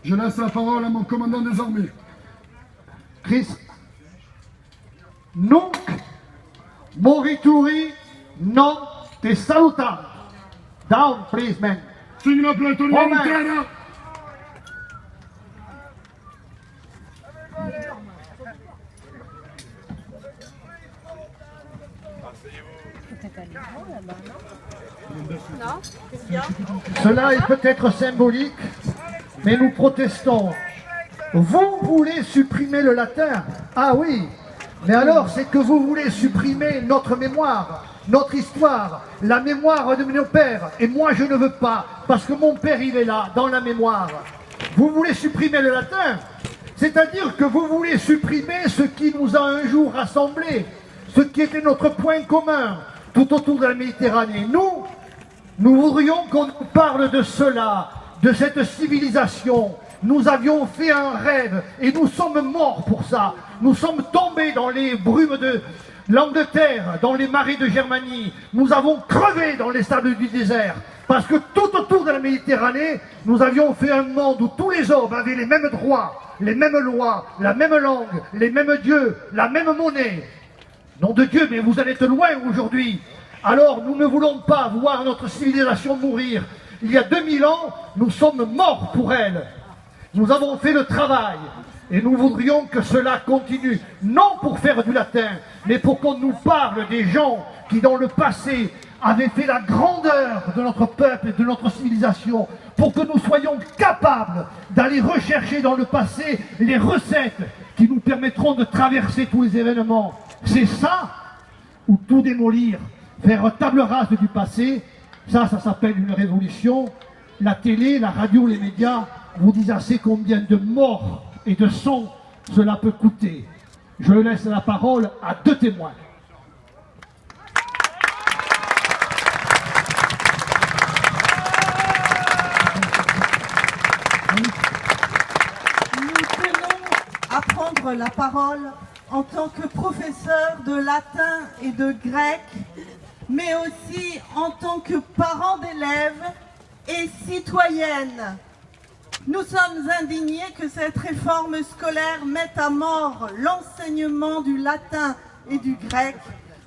Je laisse la parole à mon commandant des armées. Chris. Nunc morituri non te salutam. Down, please, man. Signor Platonia Oh, man. intera. Non? Qu'est-ce qu'il y a? Cela est peut-être symbolique, mais nous protestons. Vous voulez supprimer le latin? Ah oui, mais alors c'est que vous voulez supprimer notre mémoire, notre histoire, la mémoire de nos pères. Et moi je ne veux pas, parce que mon père il est là, dans la mémoire. Vous voulez supprimer le latin? C'est-à-dire que vous voulez supprimer ce qui nous a un jour rassemblés, ce qui était notre point commun tout autour de la Méditerranée. Nous voudrions qu'on nous parle de cela, de cette civilisation. Nous avions fait un rêve et nous sommes morts pour ça. Nous sommes tombés dans les brumes de l'Angleterre, dans les marais de Germanie. Nous avons crevé dans les sables du désert. Parce que tout autour de la Méditerranée, nous avions fait un monde où tous les hommes avaient les mêmes droits, les mêmes lois, la même langue, les mêmes dieux, la même monnaie. Nom de Dieu, mais vous en êtes loin aujourd'hui. Alors nous ne voulons pas voir notre civilisation mourir. Il y a 2000 ans, nous sommes morts pour elle. Nous avons fait le travail et nous voudrions que cela continue. Non pour faire du latin, mais pour qu'on nous parle des gens qui dans le passé avaient fait la grandeur de notre peuple et de notre civilisation. Pour que nous soyons capables d'aller rechercher dans le passé les recettes qui nous permettront de traverser tous les événements. C'est ça, ou tout démolir, faire table rase du passé, ça s'appelle une révolution. La télé, la radio, les médias vous disent assez combien de morts et de sons cela peut coûter. Je laisse la parole à 2 témoins. Nous tenons à prendre la parole en tant que professeur de latin et de grec, mais aussi en tant que parent d'élèves et citoyenne. Nous sommes indignés que cette réforme scolaire mette à mort l'enseignement du latin et du grec,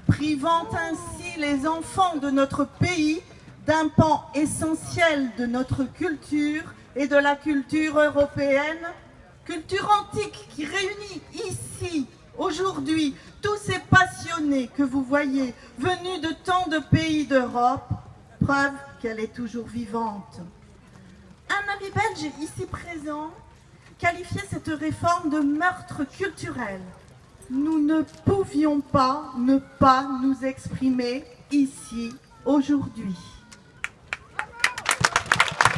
privant ainsi les enfants de notre pays d'un pan essentiel de notre culture et de la culture européenne, culture antique qui réunit ici, aujourd'hui, tous ces passionnés que vous voyez venus de tant de pays d'Europe, preuve qu'elle est toujours vivante. Un ami belge ici présent qualifiait cette réforme de meurtre culturel. Nous ne pouvions pas ne pas nous exprimer ici aujourd'hui.